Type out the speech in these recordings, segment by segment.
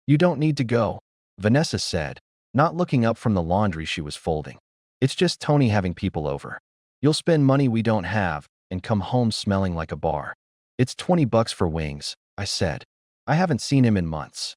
You don't need to go, Vanessa said, not looking up from the laundry she was folding. It's just Tony having people over. You'll spend money we don't have and come home smelling like a bar. It's $20 for wings, I said. I haven't seen him in months.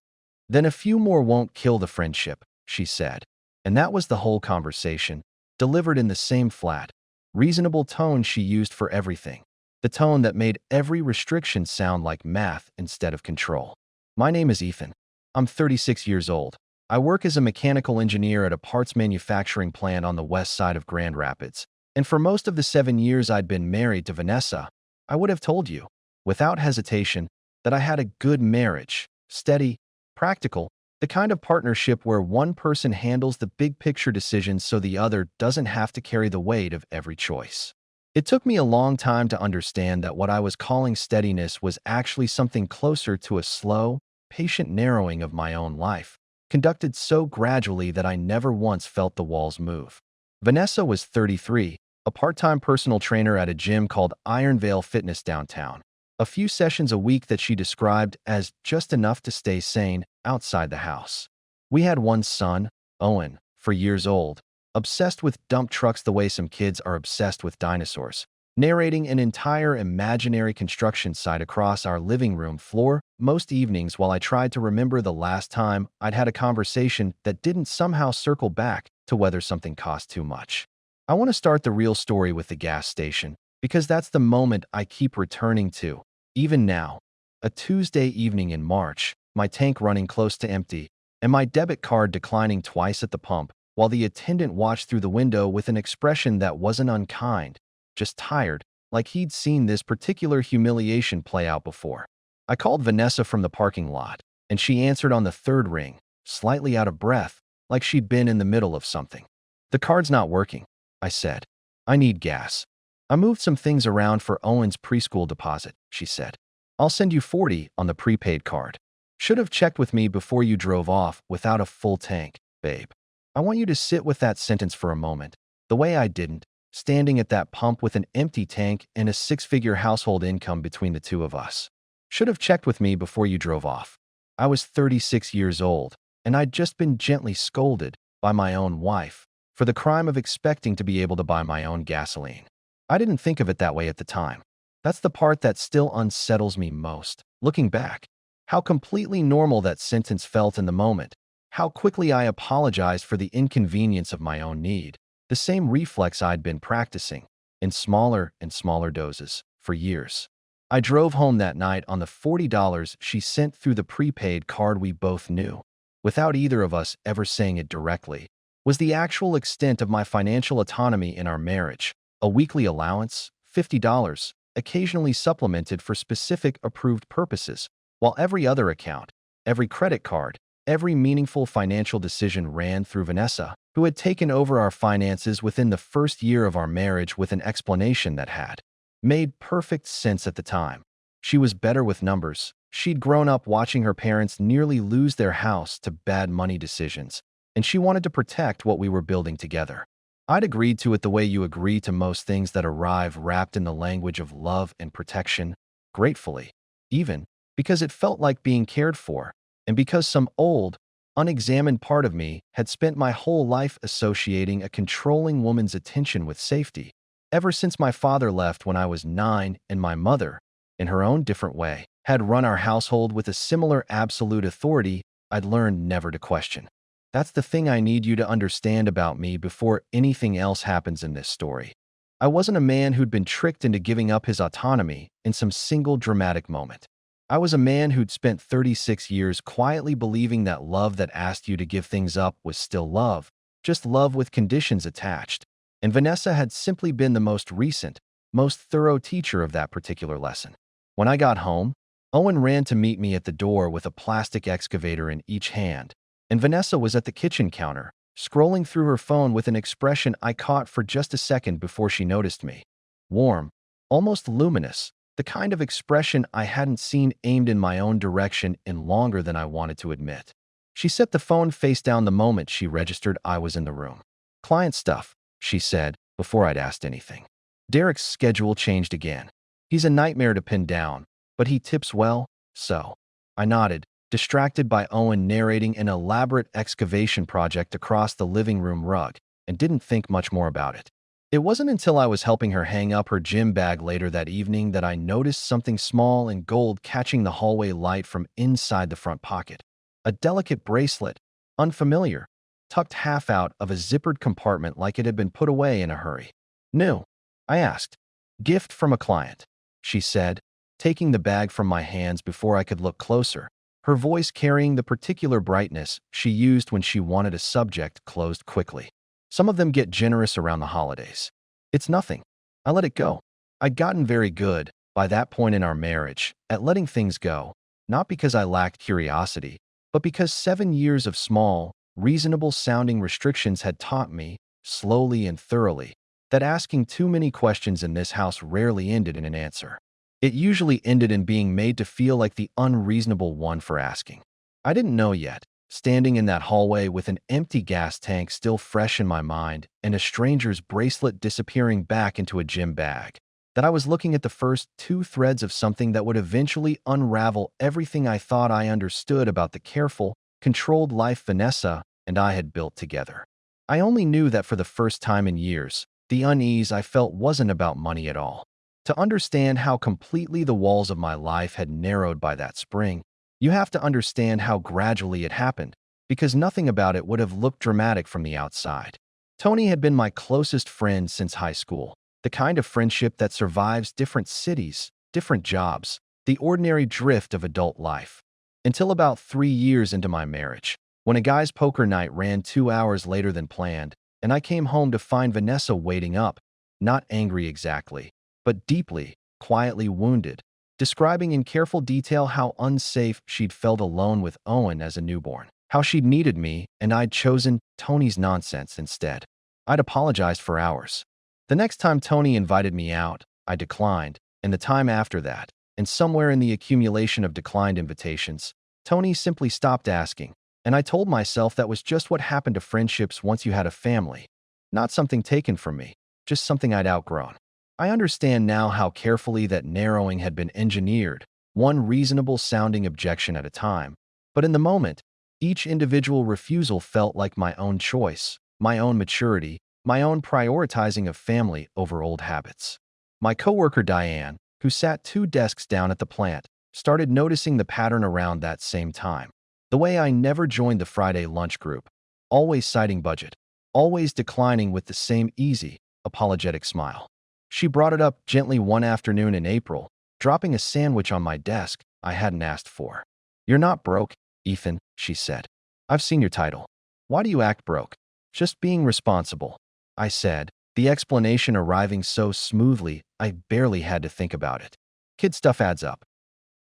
Then a few more won't kill the friendship, she said. And that was the whole conversation, delivered in the same flat, reasonable tone she used for everything. The tone that made every restriction sound like math instead of control. My name is Ethan. I'm 36 years old. I work as a mechanical engineer at a parts manufacturing plant on the west side of Grand Rapids. And for most of the 7 years I'd been married to Vanessa, I would have told you, without hesitation, that I had a good marriage, steady, practical, the kind of partnership where one person handles the big picture decisions so the other doesn't have to carry the weight of every choice. It took me a long time to understand that what I was calling steadiness was actually something closer to a slow, patient narrowing of my own life, conducted so gradually that I never once felt the walls move. Vanessa was 33, a part-time personal trainer at a gym called Iron Vale Fitness downtown. A few sessions a week that she described as just enough to stay sane outside the house. We had one son, Owen, 4 years old, obsessed with dump trucks the way some kids are obsessed with dinosaurs, narrating an entire imaginary construction site across our living room floor most evenings while I tried to remember the last time I'd had a conversation that didn't somehow circle back to whether something cost too much. I want to start the real story with the gas station, because that's the moment I keep returning to. Even now, a Tuesday evening in March, my tank running close to empty, and my debit card declining twice at the pump, while the attendant watched through the window with an expression that wasn't unkind, just tired, like he'd seen this particular humiliation play out before. I called Vanessa from the parking lot, and she answered on the third ring, slightly out of breath, like she'd been in the middle of something. The card's not working, I said. I need gas. I moved some things around for Owen's preschool deposit, she said. I'll send you $40 on the prepaid card. Should have checked with me before you drove off without a full tank, babe. I want you to sit with that sentence for a moment, the way I didn't, standing at that pump with an empty tank and a 6-figure household income between the two of us. Should have checked with me before you drove off. I was 36 years old, and I'd just been gently scolded by my own wife for the crime of expecting to be able to buy my own gasoline. I didn't think of it that way at the time. That's the part that still unsettles me most. Looking back, how completely normal that sentence felt in the moment, how quickly I apologized for the inconvenience of my own need, the same reflex I'd been practicing, in smaller and smaller doses, for years. I drove home that night on the $40 she sent through the prepaid card we both knew, without either of us ever saying it directly, was the actual extent of my financial autonomy in our marriage. A weekly allowance, $50, occasionally supplemented for specific approved purposes, while every other account, every credit card, every meaningful financial decision ran through Vanessa, who had taken over our finances within the first year of our marriage with an explanation that had made perfect sense at the time. She was better with numbers. She'd grown up watching her parents nearly lose their house to bad money decisions, and she wanted to protect what we were building together. I'd agreed to it the way you agree to most things that arrive wrapped in the language of love and protection, gratefully, even because it felt like being cared for, and because some old, unexamined part of me had spent my whole life associating a controlling woman's attention with safety, ever since my father left when I was 9 and my mother, in her own different way, had run our household with a similar absolute authority I'd learned never to question. That's the thing I need you to understand about me before anything else happens in this story. I wasn't a man who'd been tricked into giving up his autonomy in some single dramatic moment. I was a man who'd spent 36 years quietly believing that love that asked you to give things up was still love, just love with conditions attached. And Vanessa had simply been the most recent, most thorough teacher of that particular lesson. When I got home, Owen ran to meet me at the door with a plastic excavator in each hand, and Vanessa was at the kitchen counter, scrolling through her phone with an expression I caught for just a second before she noticed me. Warm, almost luminous, the kind of expression I hadn't seen aimed in my own direction in longer than I wanted to admit. She set the phone face down the moment she registered I was in the room. "Client stuff," she said, before I'd asked anything. "Derek's schedule changed again. He's a nightmare to pin down, but he tips well, so." I nodded, distracted by Owen narrating an elaborate excavation project across the living room rug, and didn't think much more about it. It wasn't until I was helping her hang up her gym bag later that evening that I noticed something small and gold catching the hallway light from inside the front pocket. A delicate bracelet, unfamiliar, tucked half out of a zippered compartment like it had been put away in a hurry. "New?" I asked. "Gift from a client," she said, taking the bag from my hands before I could look closer, her voice carrying the particular brightness she used when she wanted a subject closed quickly. "Some of them get generous around the holidays." "It's nothing." I let it go. I'd gotten very good, by that point in our marriage, at letting things go, not because I lacked curiosity, but because 7 years of small, reasonable-sounding restrictions had taught me, slowly and thoroughly, that asking too many questions in this house rarely ended in an answer. It usually ended in being made to feel like the unreasonable one for asking. I didn't know yet, standing in that hallway with an empty gas tank still fresh in my mind and a stranger's bracelet disappearing back into a gym bag, that I was looking at the first two threads of something that would eventually unravel everything I thought I understood about the careful, controlled life Vanessa and I had built together. I only knew that for the first time in years, the unease I felt wasn't about money at all. To understand how completely the walls of my life had narrowed by that spring, you have to understand how gradually it happened, because nothing about it would have looked dramatic from the outside. Tony had been my closest friend since high school, the kind of friendship that survives different cities, different jobs, the ordinary drift of adult life. Until about 3 years into my marriage, when a guy's poker night ran 2 hours later than planned, and I came home to find Vanessa waiting up, not angry exactly, but deeply, quietly wounded, describing in careful detail how unsafe she'd felt alone with Owen as a newborn, how she'd needed me and I'd chosen Tony's nonsense instead. I'd apologized for hours. The next time Tony invited me out, I declined, and the time after that, and somewhere in the accumulation of declined invitations, Tony simply stopped asking, and I told myself that was just what happened to friendships once you had a family. Not something taken from me, just something I'd outgrown. I understand now how carefully that narrowing had been engineered, one reasonable-sounding objection at a time. But in the moment, each individual refusal felt like my own choice, my own maturity, my own prioritizing of family over old habits. My coworker Diane, who sat 2 desks down at the plant, started noticing the pattern around that same time. The way I never joined the Friday lunch group, always citing budget, always declining with the same easy, apologetic smile. She brought it up gently one afternoon in April, dropping a sandwich on my desk I hadn't asked for. "You're not broke, Ethan," she said. "I've seen your title. Why do you act broke?" "Just being responsible," I said, the explanation arriving so smoothly I barely had to think about it. "Kid stuff adds up."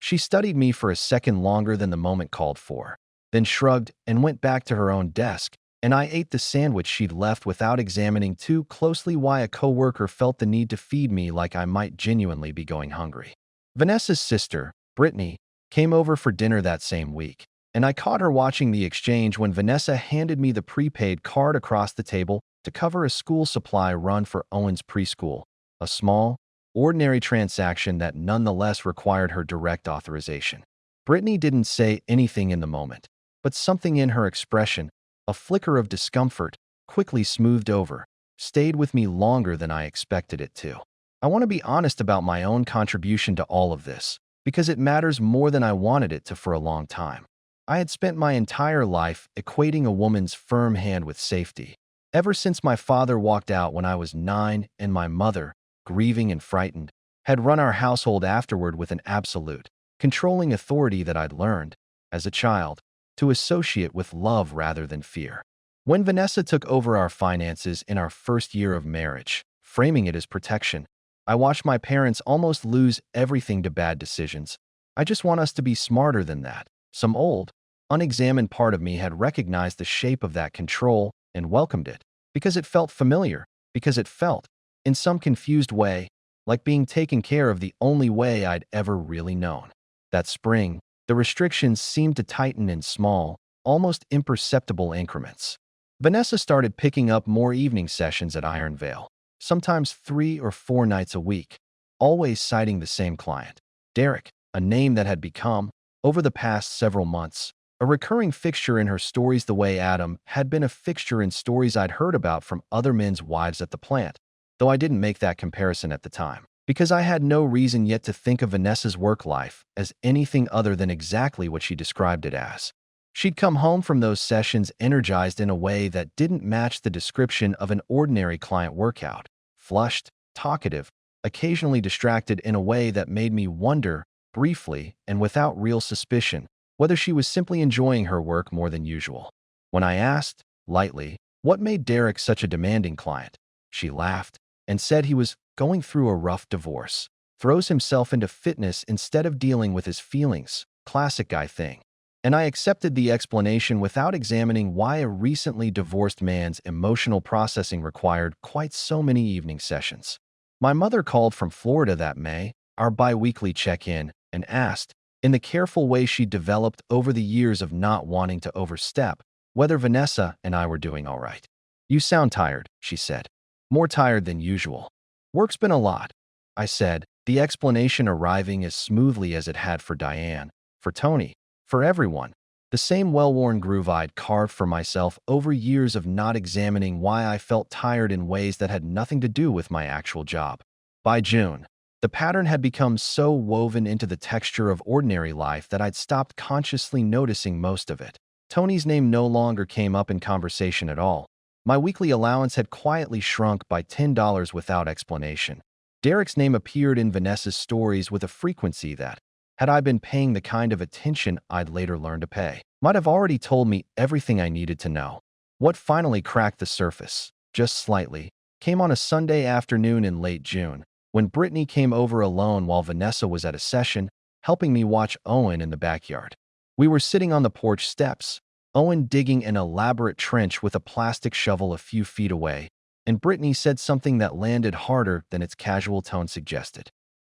She studied me for a second longer than the moment called for, then shrugged and went back to her own desk, and I ate the sandwich she'd left without examining too closely why a coworker felt the need to feed me like I might genuinely be going hungry. Vanessa's sister, Brittany, came over for dinner that same week, and I caught her watching the exchange when Vanessa handed me the prepaid card across the table to cover a school supply run for Owen's preschool, a small, ordinary transaction that nonetheless required her direct authorization. Brittany didn't say anything in the moment, but something in her expression, a flicker of discomfort, quickly smoothed over, stayed with me longer than I expected it to. I want to be honest about my own contribution to all of this, because it matters more than I wanted it to for a long time. I had spent my entire life equating a woman's firm hand with safety, ever since my father walked out when I was 9 and my mother, grieving and frightened, had run our household afterward with an absolute, controlling authority that I'd learned, as a child, to associate with love rather than fear. When Vanessa took over our finances in our first year of marriage, framing it as protection, I watched my parents almost lose everything to bad decisions. I just want us to be smarter than that. Some old, unexamined part of me had recognized the shape of that control and welcomed it, because it felt familiar, because it felt, in some confused way, like being taken care of the only way I'd ever really known. That spring, the restrictions seemed to tighten in small, almost imperceptible increments. Vanessa started picking up more evening sessions at Iron Vale, sometimes 3 or 4 nights a week, always citing the same client, Derek, a name that had become, Over the past several months, a recurring fixture in her stories the way Adam had been a fixture in stories I'd heard about from other men's wives at the plant, though I didn't make that comparison at the time, because I had no reason yet to think of Vanessa's work life as anything other than exactly what she described it as. She'd come home from those sessions energized in a way that didn't match the description of an ordinary client workout, flushed, talkative, occasionally distracted in a way that made me wonder, briefly and without real suspicion, whether she was simply enjoying her work more than usual. When I asked, lightly, what made Derek such a demanding client, she laughed and said he was going through a rough divorce, throws himself into fitness instead of dealing with his feelings, classic guy thing. And I accepted the explanation without examining why a recently divorced man's emotional processing required quite so many evening sessions. My mother called from Florida that May, our bi-weekly check-in, and asked, in the careful way she developed over the years of not wanting to overstep, whether Vanessa and I were doing all right. "You sound tired," she said. "More tired than usual." "Work's been a lot," I said, the explanation arriving as smoothly as it had for Diane, for Tony, for everyone. The same well-worn groove I'd carved for myself over years of not examining why I felt tired in ways that had nothing to do with my actual job. By June, the pattern had become so woven into the texture of ordinary life that I'd stopped consciously noticing most of it. Tony's name no longer came up in conversation at all. My weekly allowance had quietly shrunk by $10 without explanation. Derek's name appeared in Vanessa's stories with a frequency that, had I been paying the kind of attention I'd later learn to pay, might have already told me everything I needed to know. What finally cracked the surface, just slightly, came on a Sunday afternoon in late June, when Brittany came over alone while Vanessa was at a session, helping me watch Owen in the backyard. We were sitting on the porch steps, Owen digging an elaborate trench with a plastic shovel a few feet away, and Brittany said something that landed harder than its casual tone suggested.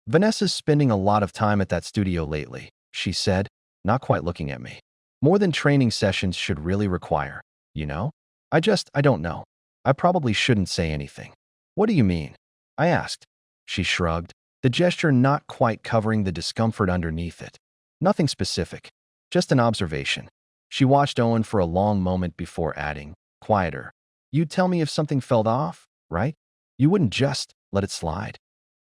"Vanessa's spending a lot of time at that studio lately," she said, not quite looking at me. "More than training sessions should really require, you know? I don't know. I probably shouldn't say anything." "What do you mean?" I asked. She shrugged, the gesture not quite covering the discomfort underneath it. "Nothing specific, just an observation." She watched Owen for a long moment before adding, quieter, "You'd tell me if something fell off, right? You wouldn't just let it slide."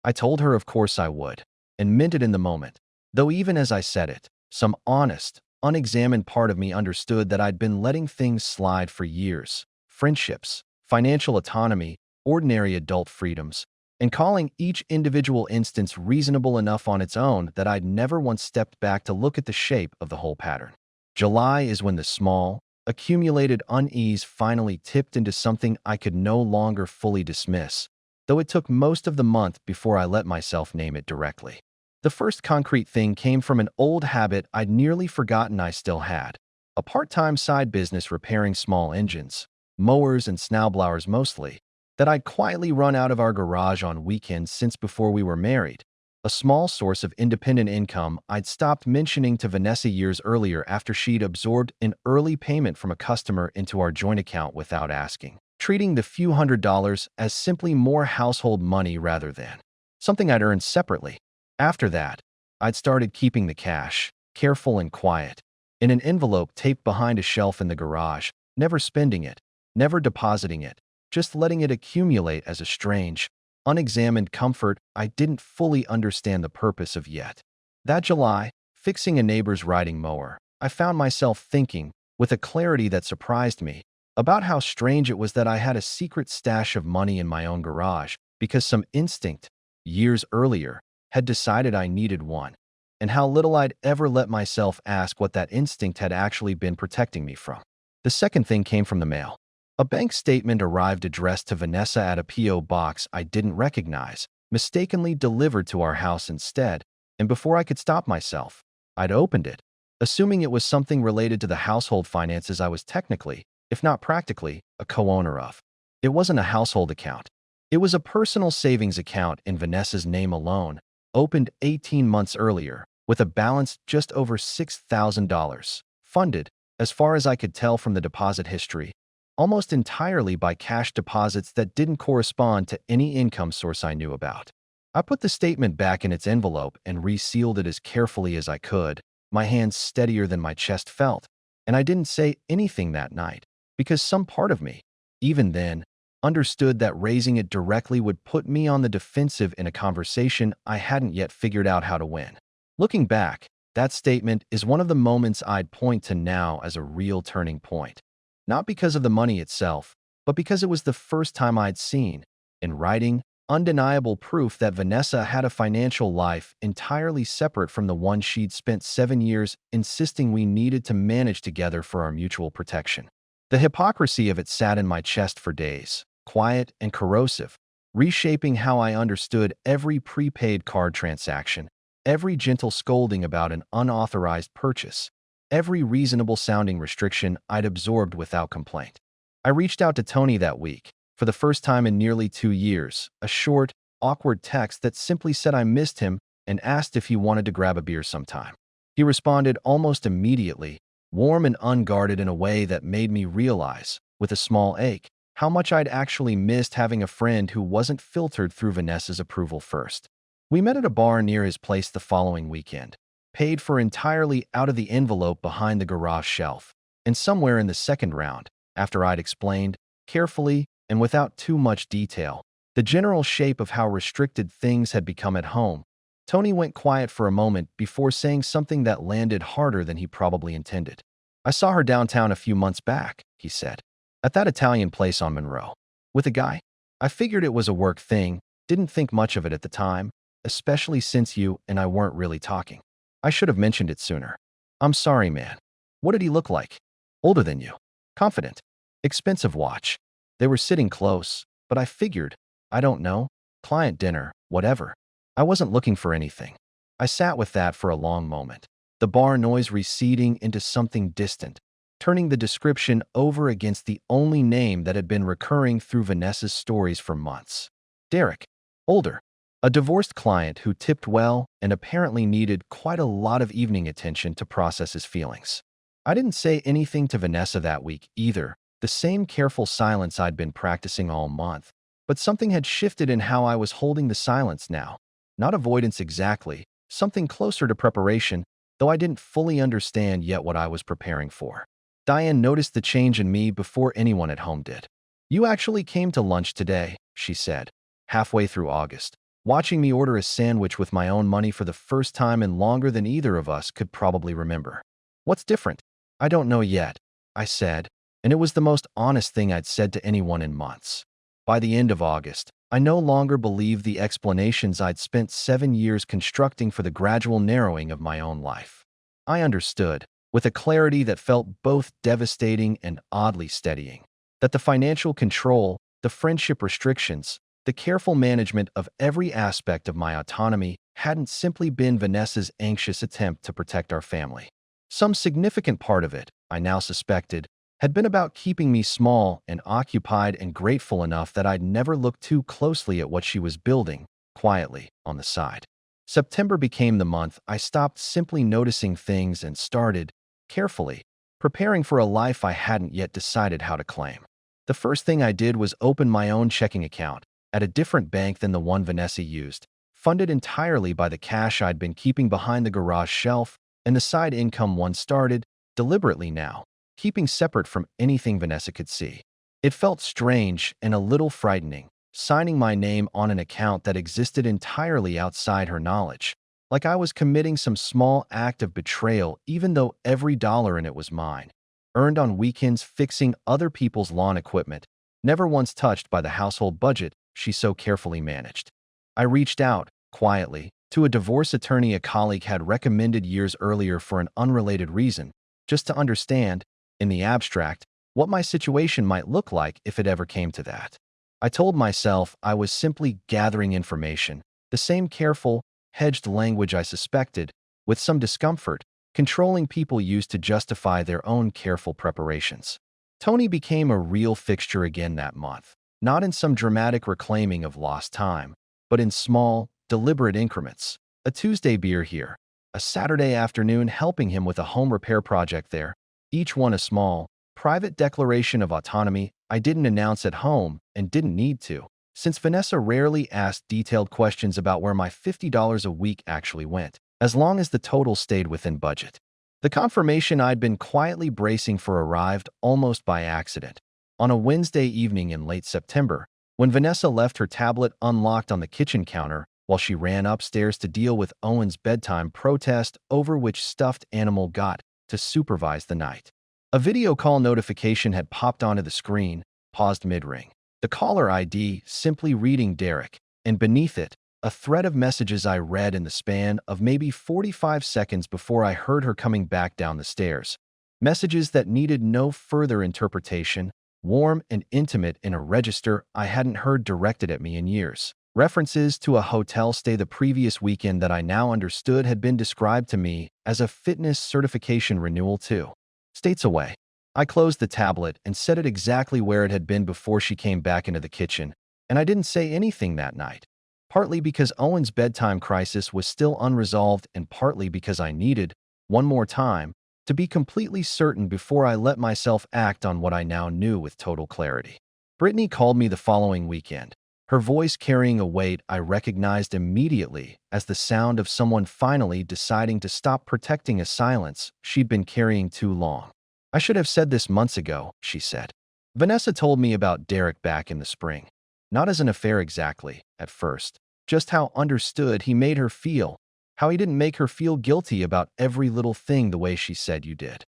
I told her of course I would, and meant it in the moment, though even as I said it, some honest, unexamined part of me understood that I'd been letting things slide for years. Friendships, financial autonomy, ordinary adult freedoms, and calling each individual instance reasonable enough on its own that I'd never once stepped back to look at the shape of the whole pattern. July is when the small, accumulated unease finally tipped into something I could no longer fully dismiss, though it took most of the month before I let myself name it directly. The first concrete thing came from an old habit I'd nearly forgotten I still had, a part-time side business repairing small engines, mowers and snowblowers mostly, that I'd quietly run out of our garage on weekends since before we were married, a small source of independent income I'd stopped mentioning to Vanessa years earlier after she'd absorbed an early payment from a customer into our joint account without asking, treating the few $100s as simply more household money rather than something I'd earned separately. After that, I'd started keeping the cash, careful and quiet, in an envelope taped behind a shelf in the garage, never spending it, never depositing it, just letting it accumulate as a strange, unexamined comfort I didn't fully understand the purpose of yet. That July, fixing a neighbor's riding mower, I found myself thinking, with a clarity that surprised me, about how strange it was that I had a secret stash of money in my own garage because some instinct, years earlier, had decided I needed one, and how little I'd ever let myself ask what that instinct had actually been protecting me from. The second thing came from the mail. A bank statement arrived addressed to Vanessa at a P.O. box I didn't recognize, mistakenly delivered to our house instead, and before I could stop myself, I'd opened it, assuming it was something related to the household finances I was technically, if not practically, a co-owner of. It wasn't a household account. It was a personal savings account in Vanessa's name alone, opened 18 months earlier, with a balance just over $6,000, funded, as far as I could tell from the deposit history, almost entirely by cash deposits that didn't correspond to any income source I knew about. I put the statement back in its envelope and resealed it as carefully as I could, my hands steadier than my chest felt, and I didn't say anything that night because some part of me, even then, understood that raising it directly would put me on the defensive in a conversation I hadn't yet figured out how to win. Looking back, that statement is one of the moments I'd point to now as a real turning point. Not because of the money itself, but because it was the first time I'd seen, in writing, undeniable proof that Vanessa had a financial life entirely separate from the one she'd spent 7 years insisting we needed to manage together for our mutual protection. The hypocrisy of it sat in my chest for days, quiet and corrosive, reshaping how I understood every prepaid card transaction, every gentle scolding about an unauthorized purchase, every reasonable-sounding restriction I'd absorbed without complaint. I reached out to Tony that week, for the first time in nearly 2 years, a short, awkward text that simply said I missed him and asked if he wanted to grab a beer sometime. He responded almost immediately, warm and unguarded in a way that made me realize, with a small ache, how much I'd actually missed having a friend who wasn't filtered through Vanessa's approval first. We met at a bar near his place the following weekend, paid for entirely out of the envelope behind the garage shelf, and somewhere in the second round, after I'd explained, carefully and without too much detail, the general shape of how restricted things had become at home, Tony went quiet for a moment before saying something that landed harder than he probably intended. "I saw her downtown a few months back," he said, "at that Italian place on Monroe. With a guy. I figured it was a work thing, didn't think much of it at the time, especially since you and I weren't really talking. I should have mentioned it sooner. I'm sorry, man. What did he look like? Older than you? Confident? Expensive watch?" They were sitting close, but I figured, I don't know, client dinner, whatever. I wasn't looking for anything. I sat with that for a long moment, the bar noise receding into something distant, turning the description over against the only name that had been recurring through Vanessa's stories for months. Derek. Older. A divorced client who tipped well and apparently needed quite a lot of evening attention to process his feelings. I didn't say anything to Vanessa that week either, the same careful silence I'd been practicing all month, but something had shifted in how I was holding the silence now. Not avoidance exactly, something closer to preparation, though I didn't fully understand yet what I was preparing for. Diane noticed the change in me before anyone at home did. "You actually came to lunch today," she said, halfway through August, watching me order a sandwich with my own money for the first time in longer than either of us could probably remember. "What's different?" "I don't know yet," I said, and it was the most honest thing I'd said to anyone in months. By the end of August, I no longer believed the explanations I'd spent 7 years constructing for the gradual narrowing of my own life. I understood, with a clarity that felt both devastating and oddly steadying, that the financial control, the friendship restrictions, the careful management of every aspect of my autonomy hadn't simply been Vanessa's anxious attempt to protect our family. Some significant part of it, I now suspected, had been about keeping me small and occupied and grateful enough that I'd never look too closely at what she was building, quietly, on the side. September became the month I stopped simply noticing things and started, carefully, preparing for a life I hadn't yet decided how to claim. The first thing I did was open my own checking account, at a different bank than the one Vanessa used, funded entirely by the cash I'd been keeping behind the garage shelf and the side income one started, deliberately now, keeping separate from anything Vanessa could see. It felt strange and a little frightening, signing my name on an account that existed entirely outside her knowledge, like I was committing some small act of betrayal even though every dollar in it was mine, earned on weekends fixing other people's lawn equipment, never once touched by the household budget she so carefully managed. I reached out, quietly, to a divorce attorney a colleague had recommended years earlier for an unrelated reason, just to understand, in the abstract, what my situation might look like if it ever came to that. I told myself I was simply gathering information, the same careful, hedged language I suspected, with some discomfort, controlling people use to justify their own careful preparations. Tony became a real fixture again that month, not in some dramatic reclaiming of lost time, but in small, deliberate increments. A Tuesday beer here, a Saturday afternoon helping him with a home repair project there, each one a small, private declaration of autonomy I didn't announce at home and didn't need to, since Vanessa rarely asked detailed questions about where my $50 a week actually went. as long as the total stayed within budget. The confirmation I'd been quietly bracing for arrived almost by accident. On a Wednesday evening in late September, when Vanessa left her tablet unlocked on the kitchen counter while she ran upstairs to deal with Owen's bedtime protest over which stuffed animal got to supervise the night. A video call notification had popped onto the screen, paused mid-ring. The caller ID simply reading Derek, and beneath it, a thread of messages I read in the span of maybe 45 seconds before I heard her coming back down the stairs. Messages that needed no further interpretation, warm and intimate in a register I hadn't heard directed at me in years. References to a hotel stay the previous weekend that I now understood had been described to me as a fitness certification renewal too. States away. I closed the tablet and set it exactly where it had been before she came back into the kitchen, and I didn't say anything that night. Partly because Owen's bedtime crisis was still unresolved and partly because I needed, one more time, to be completely certain before I let myself act on what I now knew with total clarity. Brittany called me the following weekend, her voice carrying a weight I recognized immediately as the sound of someone finally deciding to stop protecting a silence she'd been carrying too long. "I should have said this months ago," she said. "Vanessa told me about Derek back in the spring. Not as an affair exactly, at first. Just how understood he made her feel, how he didn't make her feel guilty about every little thing the way she said you did."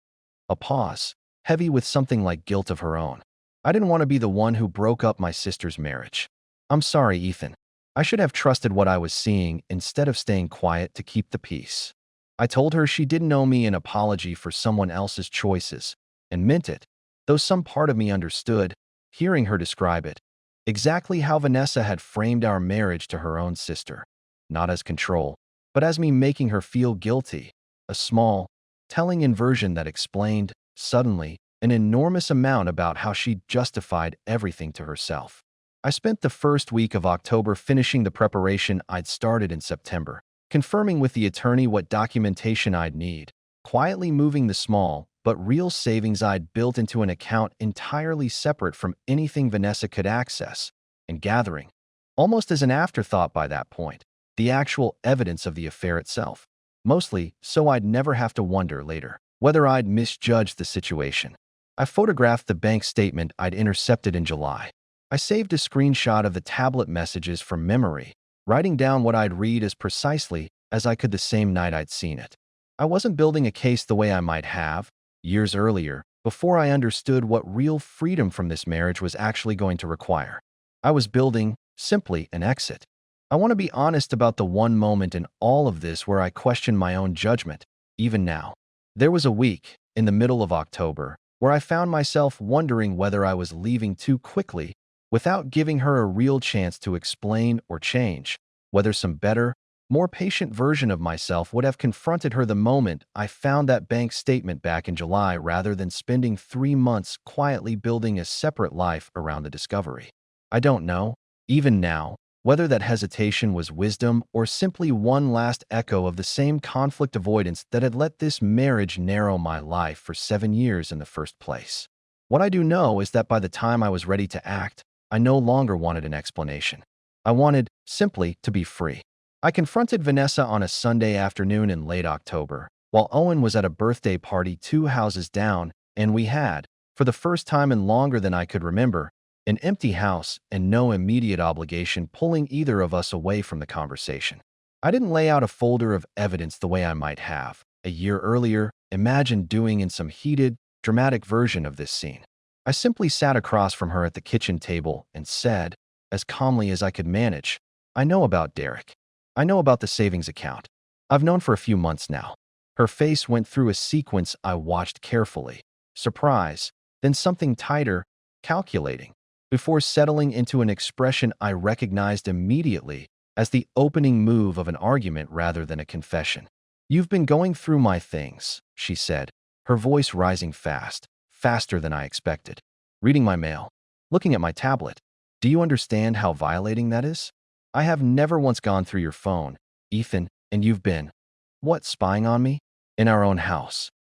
A pause, heavy with something like guilt of her own. "I didn't want to be the one who broke up my sister's marriage. I'm sorry, Ethan. I should have trusted what I was seeing instead of staying quiet to keep the peace." I told her she didn't owe me an apology for someone else's choices, and meant it, though some part of me understood, hearing her describe it, exactly how Vanessa had framed our marriage to her own sister, not as control, but as me making her feel guilty, a small, telling inversion that explained, suddenly, an enormous amount about how she'd justified everything to herself. I spent the first week of October finishing the preparation I'd started in September, confirming with the attorney what documentation I'd need, quietly moving the small, but real savings I'd built into an account entirely separate from anything Vanessa could access, and gathering, almost as an afterthought by that point, the actual evidence of the affair itself, mostly so I'd never have to wonder later whether I'd misjudged the situation. I photographed the bank statement I'd intercepted in July. I saved a screenshot of the tablet messages from memory, writing down what I'd read as precisely as I could the same night I'd seen it. I wasn't building a case the way I might have, years earlier, before I understood what real freedom from this marriage was actually going to require. I was building, simply, an exit. I want to be honest about the one moment in all of this where I questioned my own judgment, even now. There was a week, in the middle of October, where I found myself wondering whether I was leaving too quickly without giving her a real chance to explain or change, whether some better, more patient version of myself would have confronted her the moment I found that bank statement back in July rather than spending 3 months quietly building a separate life around the discovery. I don't know, even now, whether that hesitation was wisdom or simply one last echo of the same conflict avoidance that had let this marriage narrow my life for 7 years in the first place. What I do know is that by the time I was ready to act, I no longer wanted an explanation. I wanted, simply, to be free. I confronted Vanessa on a Sunday afternoon in late October, while Owen was at a birthday party 2 houses down, and we had, for the first time in longer than I could remember, an empty house and no immediate obligation pulling either of us away from the conversation. I didn't lay out a folder of evidence the way I might have, a year earlier, imagined doing in some heated, dramatic version of this scene. I simply sat across from her at the kitchen table and said, as calmly as I could manage, "I know about Derek. I know about the savings account. I've known for a few months now." Her face went through a sequence I watched carefully. Surprise, then something tighter, calculating, before settling into an expression I recognized immediately as the opening move of an argument rather than a confession. "You've been going through my things," she said, her voice rising fast, faster than I expected. "Reading my mail, looking at my tablet. Do you understand how violating that is? I have never once gone through your phone, Ethan, and you've been, what, spying on me? In our own house.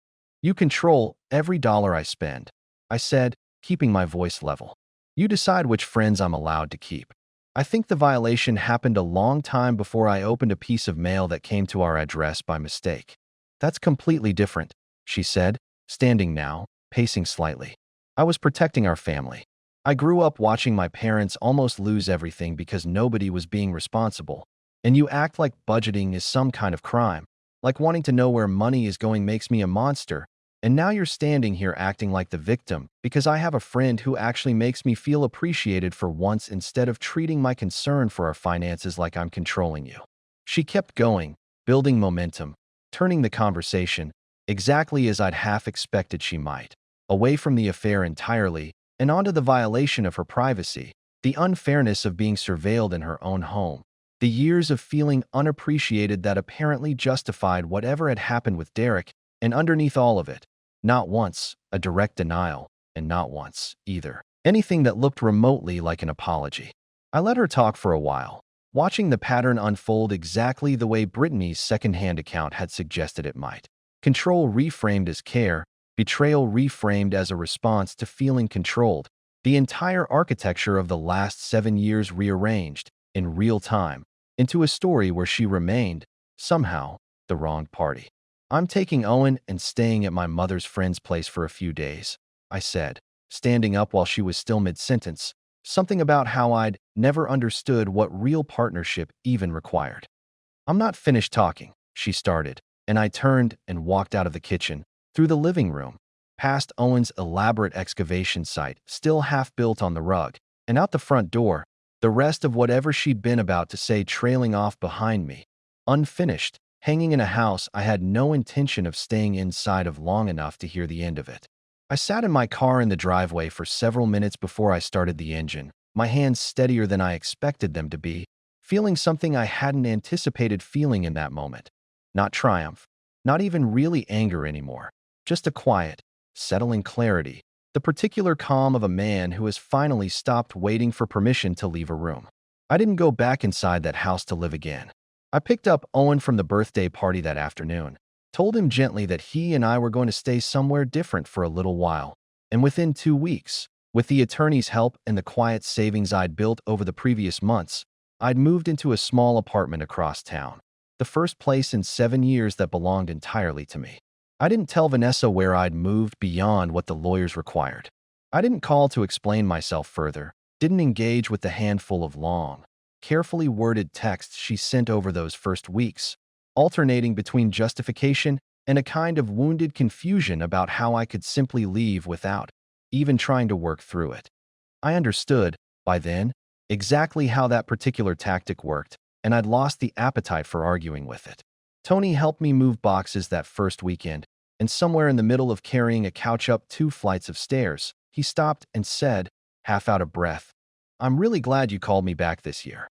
You control every dollar I spend," I said, keeping my voice level. "You decide which friends I'm allowed to keep. I think the violation happened a long time before I opened a piece of mail that came to our address by mistake. That's completely different, she said, standing now, pacing slightly. I was protecting our family. I grew up watching my parents almost lose everything because nobody was being responsible. And you act like budgeting is some kind of crime, like wanting to know where money is going makes me a monster. And now you're standing here acting like the victim because I have a friend who actually makes me feel appreciated for once instead of treating my concern for our finances like I'm controlling you. She kept going, building momentum, turning the conversation, exactly as I'd half expected she might, away from the affair entirely and onto the violation of her privacy, the unfairness of being surveilled in her own home, the years of feeling unappreciated that apparently justified whatever had happened with Derek, and underneath all of it, not once a direct denial, and not once, either, anything that looked remotely like an apology. I let her talk for a while, watching the pattern unfold exactly the way Brittany's secondhand account had suggested it might. Control reframed as care, betrayal reframed as a response to feeling controlled, the entire architecture of the last 7 years rearranged, in real time, into a story where she remained, somehow, the wrong party. I'm taking Owen and staying at my mother's friend's place for a few days, I said, standing up while she was still mid-sentence, something about how I'd never understood what real partnership even required. I'm not finished talking, she started, and I turned and walked out of the kitchen, through the living room, past Owen's elaborate excavation site, still half built on the rug, and out the front door, the rest of whatever she'd been about to say trailing off behind me, unfinished, hanging in a house I had no intention of staying inside of long enough to hear the end of it. I sat in my car in the driveway for several minutes before I started the engine, my hands steadier than I expected them to be, feeling something I hadn't anticipated feeling in that moment. Not triumph, not even really anger anymore, just a quiet, settling clarity, the particular calm of a man who has finally stopped waiting for permission to leave a room. I didn't go back inside that house to live again. I picked up Owen from the birthday party that afternoon, told him gently that he and I were going to stay somewhere different for a little while, and within 2 weeks, with the attorney's help and the quiet savings I'd built over the previous months, I'd moved into a small apartment across town, the first place in 7 years that belonged entirely to me. I didn't tell Vanessa where I'd moved beyond what the lawyers required. I didn't call to explain myself further, didn't engage with the handful of long, carefully worded texts she sent over those first weeks, alternating between justification and a kind of wounded confusion about how I could simply leave without even trying to work through it. I understood, by then, exactly how that particular tactic worked, and I'd lost the appetite for arguing with it. Tony helped me move boxes that first weekend, and somewhere in the middle of carrying a couch up 2 flights of stairs, he stopped and said, half out of breath, "I'm really glad you called me back this year."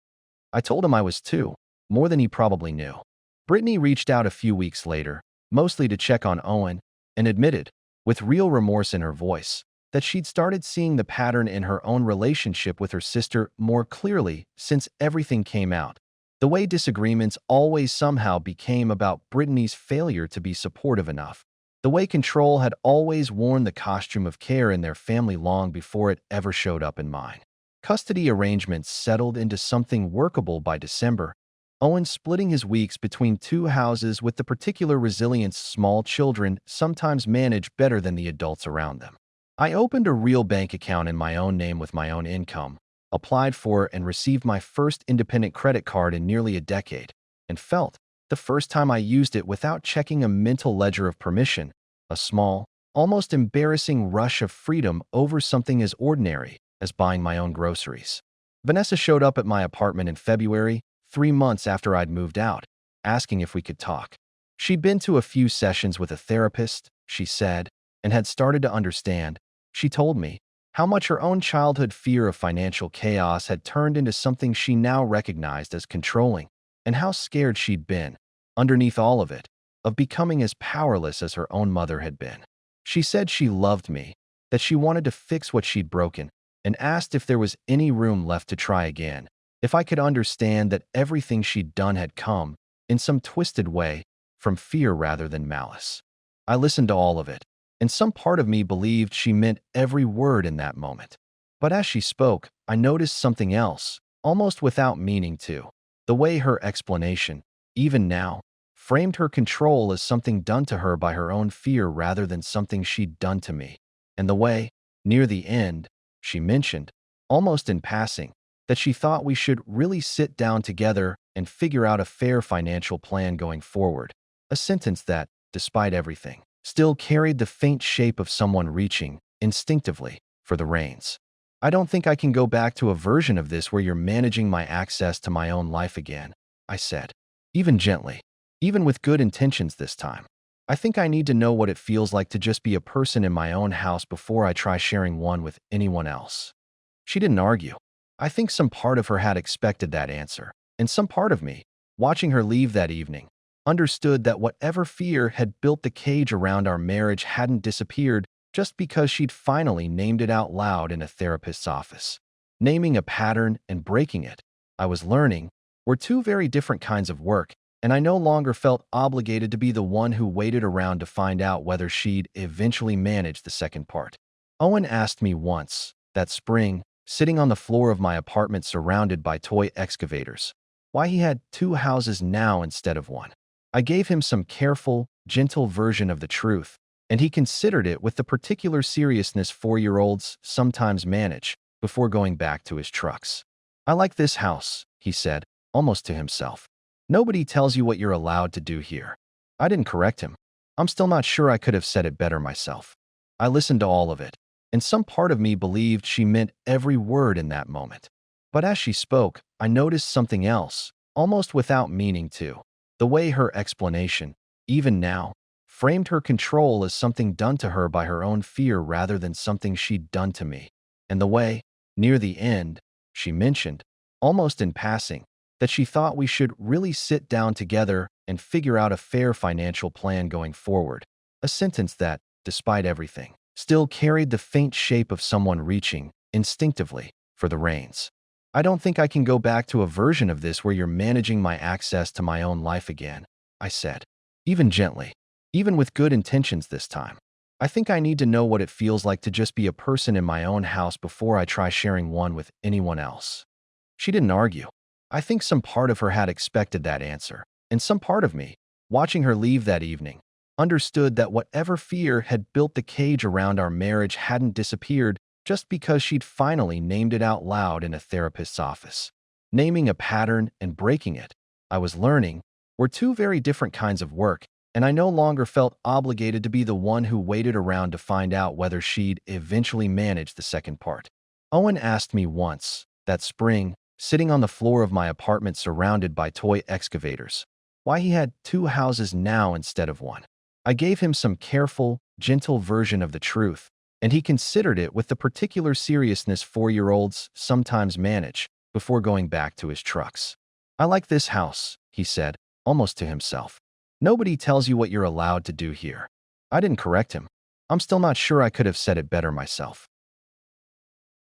I told him I was too, more than he probably knew. Brittany reached out a few weeks later, mostly to check on Owen, and admitted, with real remorse in her voice, that she'd started seeing the pattern in her own relationship with her sister more clearly since everything came out. The way disagreements always somehow became about Brittany's failure to be supportive enough. The way control had always worn the costume of care in their family long before it ever showed up in mine. Custody arrangements settled into something workable by December, Owen splitting his weeks between 2 houses with the particular resilience small children sometimes manage better than the adults around them. I opened a real bank account in my own name with my own income, applied for and received my first independent credit card in nearly a decade, and felt, the first time I used it without checking a mental ledger of permission, a small, almost embarrassing rush of freedom over something as ordinary as buying my own groceries. Vanessa showed up at my apartment in February, 3 months after I'd moved out, asking if we could talk. She'd been to a few sessions with a therapist, she said, and had started to understand, she told me, how much her own childhood fear of financial chaos had turned into something she now recognized as controlling, and how scared she'd been, underneath all of it, of becoming as powerless as her own mother had been. She said she loved me, that she wanted to fix what she'd broken, and asked if there was any room left to try again, if I could understand that everything she'd done had come, in some twisted way, from fear rather than malice. I listened to all of it, and some part of me believed she meant every word in that moment. But as she spoke, I noticed something else, almost without meaning to. The way her explanation, even now, framed her control as something done to her by her own fear rather than something she'd done to me. And the way, near the end, she mentioned, almost in passing, that she thought we should really sit down together and figure out a fair financial plan going forward. A sentence that, despite everything, still carried the faint shape of someone reaching, instinctively, for the reins. I don't think I can go back to a version of this where you're managing my access to my own life again, I said. Even gently. Even with good intentions this time. I think I need to know what it feels like to just be a person in my own house before I try sharing one with anyone else. She didn't argue. I think some part of her had expected that answer, and some part of me, watching her leave that evening, understood that whatever fear had built the cage around our marriage hadn't disappeared just because she'd finally named it out loud in a therapist's office. Naming a pattern and breaking it, I was learning, were two very different kinds of work, and I no longer felt obligated to be the one who waited around to find out whether she'd eventually manage the second part. Owen asked me once, that spring, sitting on the floor of my apartment surrounded by toy excavators, why he had two houses now instead of one. I gave him some careful, gentle version of the truth, and he considered it with the particular seriousness 4-year-olds sometimes manage before going back to his trucks. I like this house, he said, almost to himself. Nobody tells you what you're allowed to do here. I didn't correct him. I'm still not sure I could have said it better myself. I listened to all of it, and some part of me believed she meant every word in that moment. But as she spoke, I noticed something else, almost without meaning to. The way her explanation, even now, framed her control as something done to her by her own fear rather than something she'd done to me. And the way, near the end, she mentioned, almost in passing, that she thought we should really sit down together and figure out a fair financial plan going forward. A sentence that, despite everything, still carried the faint shape of someone reaching, instinctively, for the reins. I don't think I can go back to a version of this where you're managing my access to my own life again, I said. Even gently. Even with good intentions this time. I think I need to know what it feels like to just be a person in my own house before I try sharing one with anyone else. She didn't argue. I think some part of her had expected that answer, and some part of me, watching her leave that evening, understood that whatever fear had built the cage around our marriage hadn't disappeared just because she'd finally named it out loud in a therapist's office. Naming a pattern and breaking it, I was learning, were two very different kinds of work, and I no longer felt obligated to be the one who waited around to find out whether she'd eventually manage the second part. Owen asked me once, that spring, sitting on the floor of my apartment surrounded by toy excavators, why he had two houses now instead of one. I gave him some careful, gentle version of the truth, and he considered it with the particular seriousness 4-year-olds sometimes manage before going back to his trucks. I like this house, he said, almost to himself. Nobody tells you what you're allowed to do here. I didn't correct him. I'm still not sure I could have said it better myself.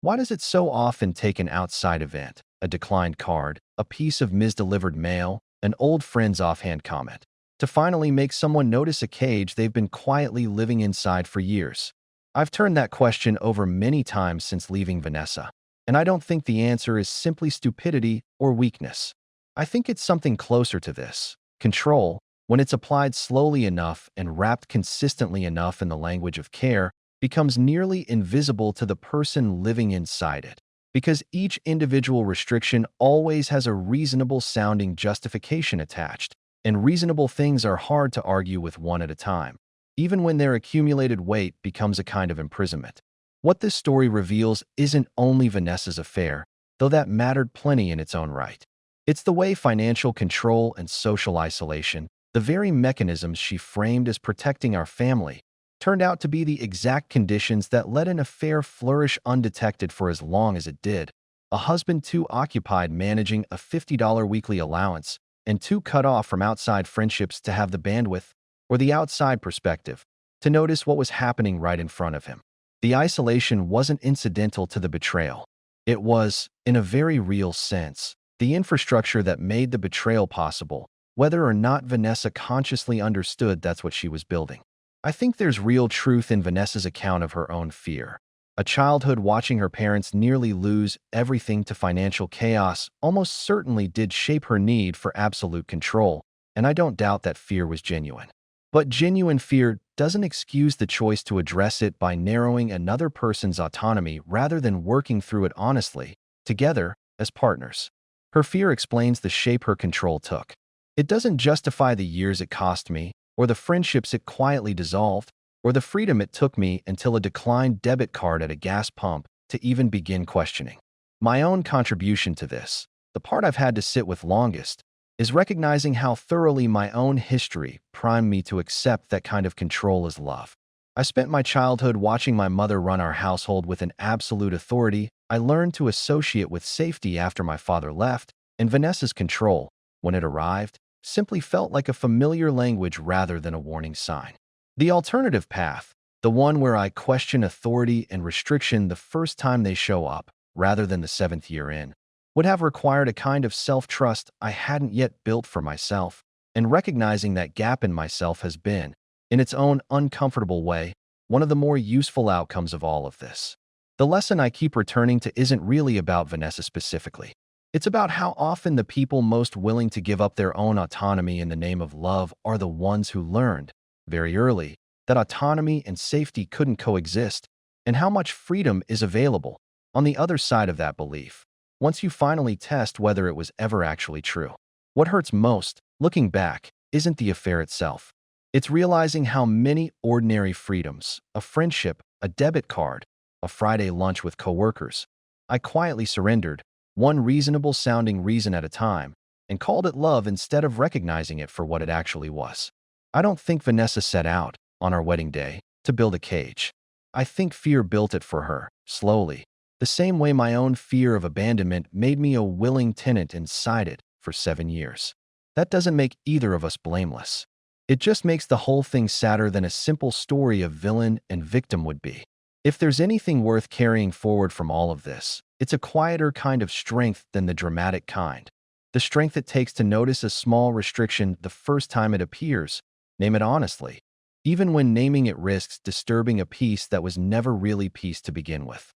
Why does it so often take an outside event, a declined card, a piece of misdelivered mail, an old friend's offhand comment, to finally make someone notice a cage they've been quietly living inside for years? I've turned that question over many times since leaving Vanessa, and I don't think the answer is simply stupidity or weakness. I think it's something closer to this. Control, when it's applied slowly enough and wrapped consistently enough in the language of care, becomes nearly invisible to the person living inside it, because each individual restriction always has a reasonable-sounding justification attached, and reasonable things are hard to argue with one at a time, even when their accumulated weight becomes a kind of imprisonment. What this story reveals isn't only Vanessa's affair, though that mattered plenty in its own right. It's the way financial control and social isolation, the very mechanisms she framed as protecting our family, turned out to be the exact conditions that let an affair flourish undetected for as long as it did. A husband too occupied managing a $50 weekly allowance and too cut off from outside friendships to have the bandwidth, or the outside perspective, to notice what was happening right in front of him. The isolation wasn't incidental to the betrayal. It was, in a very real sense, the infrastructure that made the betrayal possible, whether or not Vanessa consciously understood that's what she was building. I think there's real truth in Vanessa's account of her own fear. A childhood watching her parents nearly lose everything to financial chaos almost certainly did shape her need for absolute control, and I don't doubt that fear was genuine. But genuine fear doesn't excuse the choice to address it by narrowing another person's autonomy rather than working through it honestly, together, as partners. Her fear explains the shape her control took. It doesn't justify the years it cost me, or the friendships it quietly dissolved, or the freedom it took me until a declined debit card at a gas pump to even begin questioning. My own contribution to this, the part I've had to sit with longest, is recognizing how thoroughly my own history primed me to accept that kind of control as love. I spent my childhood watching my mother run our household with an absolute authority I learned to associate with safety after my father left, and Vanessa's control, when it arrived, simply felt like a familiar language rather than a warning sign. The alternative path, the one where I question authority and restriction the first time they show up, rather than the seventh year in, would have required a kind of self-trust I hadn't yet built for myself, and recognizing that gap in myself has been, in its own uncomfortable way, one of the more useful outcomes of all of this. The lesson I keep returning to isn't really about Vanessa specifically. It's about how often the people most willing to give up their own autonomy in the name of love are the ones who learned, very early, that autonomy and safety couldn't coexist, and how much freedom is available on the other side of that belief, once you finally test whether it was ever actually true. What hurts most, looking back, isn't the affair itself. It's realizing how many ordinary freedoms, a friendship, a debit card, a Friday lunch with coworkers, I quietly surrendered, one reasonable-sounding reason at a time, and called it love instead of recognizing it for what it actually was. I don't think Vanessa set out, on our wedding day, to build a cage. I think fear built it for her, slowly, the same way my own fear of abandonment made me a willing tenant inside it for 7 years. That doesn't make either of us blameless. It just makes the whole thing sadder than a simple story of villain and victim would be. If there's anything worth carrying forward from all of this, it's a quieter kind of strength than the dramatic kind. The strength it takes to notice a small restriction the first time it appears, name it honestly, even when naming it risks disturbing a peace that was never really peace to begin with.